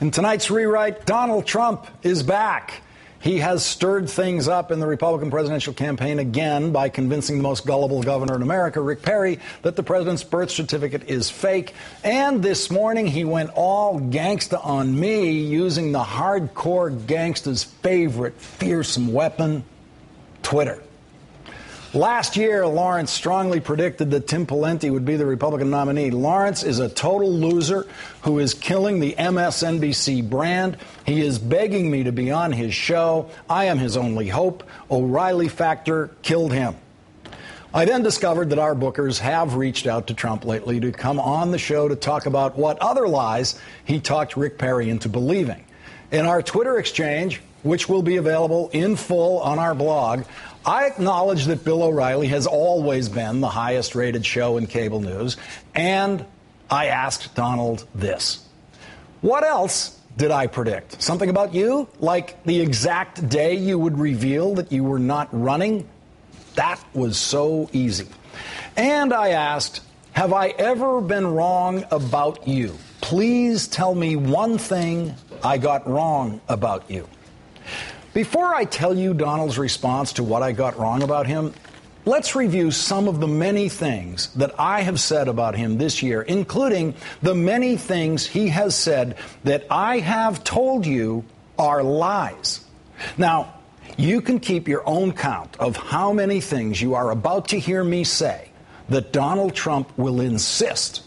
In tonight's rewrite, Donald Trump is back. He has stirred things up in the Republican presidential campaign again by convincing the most gullible governor in America, Rick Perry, that the president's birth certificate is fake. And this morning, he went all gangsta on me, using the hardcore gangsta's favorite fearsome weapon, Twitter. Last year, Lawrence strongly predicted that Tim Pawlenty would be the Republican nominee. Lawrence is a total loser who is killing the MSNBC brand. He is begging me to be on his show. I am his only hope. O'Reilly factor killed him. I then discovered that our bookers have reached out to Trump lately to come on the show to talk about what other lies he talked Rick Perry into believing. In our Twitter exchange, which will be available in full on our blog, I acknowledge that Bill O'Reilly has always been the highest rated show in cable news, and I asked Donald this. What else did I predict? Something about you? Like the exact day you would reveal that you were not running? That was so easy. And I asked, have I ever been wrong about you? Please tell me one thing I got wrong about you. Before I tell you Donald's response to what I got wrong about him, let's review some of the many things that I have said about him this year, including the many things he has said that I have told you are lies. Now, you can keep your own count of how many things you are about to hear me say that Donald Trump will insist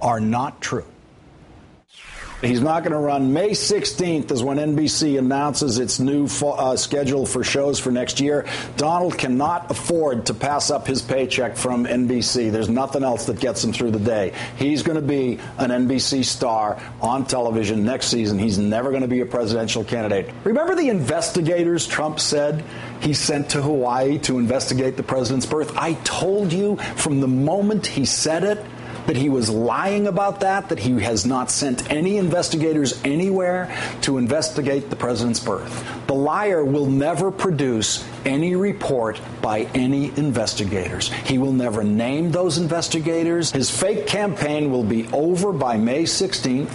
are not true. He's not going to run. May 16th is when NBC announces its new schedule for shows for next year. Donald cannot afford to pass up his paycheck from NBC. There's nothing else that gets him through the day. He's going to be an NBC star on television next season. He's never going to be a presidential candidate. Remember the investigators Trump said he sent to Hawaii to investigate the president's birth? I told you from the moment he said it that he was lying about that he has not sent any investigators anywhere to investigate the president's birth. The liar will never produce any report by any investigators. He will never name those investigators. His fake campaign will be over by May 16th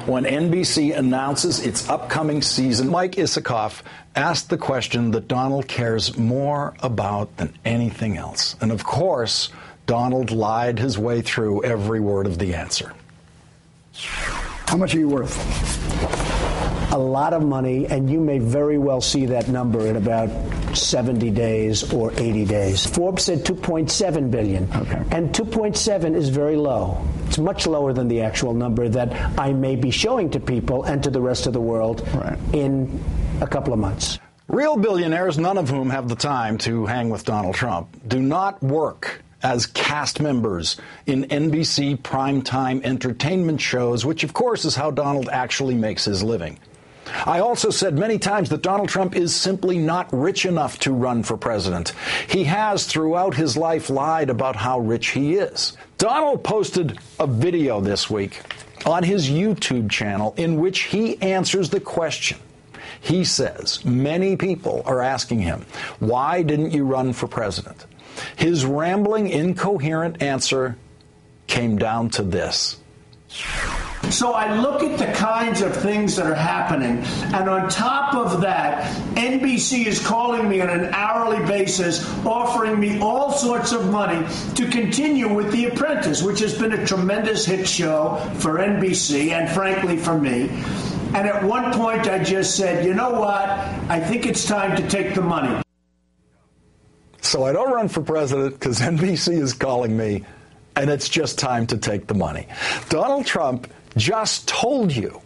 when NBC announces its upcoming season. Mike Isikoff asked the question that Donald cares more about than anything else. And of course, Donald lied his way through every word of the answer. How much are you worth? A lot of money, and you may very well see that number in about 70 days or 80 days. Forbes said $2.7 billion. Okay. And 2.7 is very low. It's much lower than the actual number that I may be showing to people and to the rest of the world in a couple of months. Real billionaires, none of whom have the time to hang with Donald Trump, do not work as cast members in NBC primetime entertainment shows, which, of course, is how Donald actually makes his living. I also said many times that Donald Trump is simply not rich enough to run for president. He has, throughout his life, lied about how rich he is. Donald posted a video this week on his YouTube channel in which he answers the question. He says many people are asking him, why didn't you run for president? His rambling, incoherent answer came down to this. So I look at the kinds of things that are happening, and on top of that, NBC is calling me on an hourly basis, offering me all sorts of money to continue with The Apprentice, which has been a tremendous hit show for NBC and, frankly, for me. And at one point, I just said, you know what? I think it's time to take the money. So I don't run for president because NBC is calling me, and it's just time to take the money. Donald Trump just told you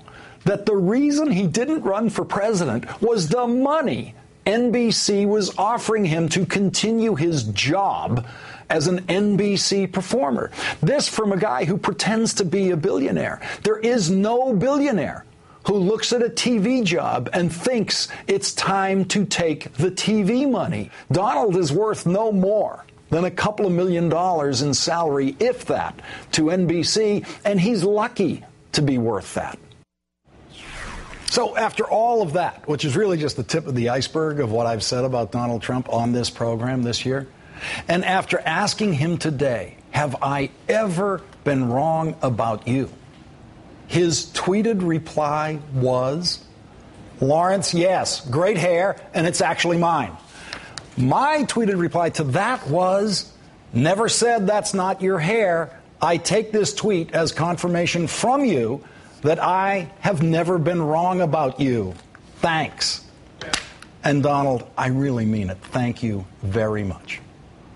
that the reason he didn't run for president was the money NBC was offering him to continue his job as an NBC performer. This from a guy who pretends to be a billionaire. There is no billionaire who looks at a TV job and thinks it's time to take the TV money. Donald is worth no more than a couple of $1 million in salary, if that, to NBC, and he's lucky to be worth that. So after all of that, which is really just the tip of the iceberg of what I've said about Donald Trump on this program this year, and after asking him today, have I ever been wrong about you? His tweeted reply was, Lawrence, yes, great hair, and it's actually mine. My tweeted reply to that was, never said that's not your hair. I take this tweet as confirmation from you that I have never been wrong about you. Thanks. And Donald, I really mean it. Thank you very much.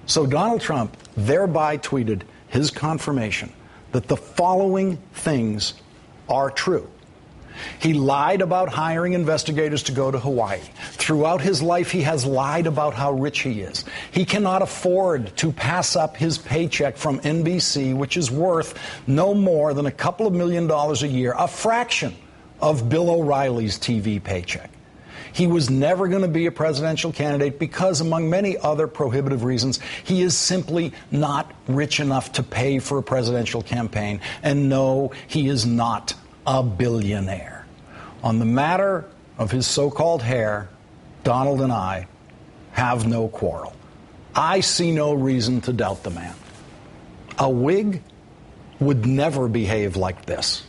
So Donald Trump thereby tweeted his confirmation that the following things are true. He lied about hiring investigators to go to Hawaii. Throughout his life, he has lied about how rich he is. He cannot afford to pass up his paycheck from NBC, which is worth no more than a couple of $1 million a year, a fraction of Bill O'Reilly's TV paycheck. He was never going to be a presidential candidate because, among many other prohibitive reasons, he is simply not rich enough to pay for a presidential campaign. And no, he is not a billionaire. On the matter of his so-called hair, Donald and I have no quarrel. I see no reason to doubt the man. A wig would never behave like this.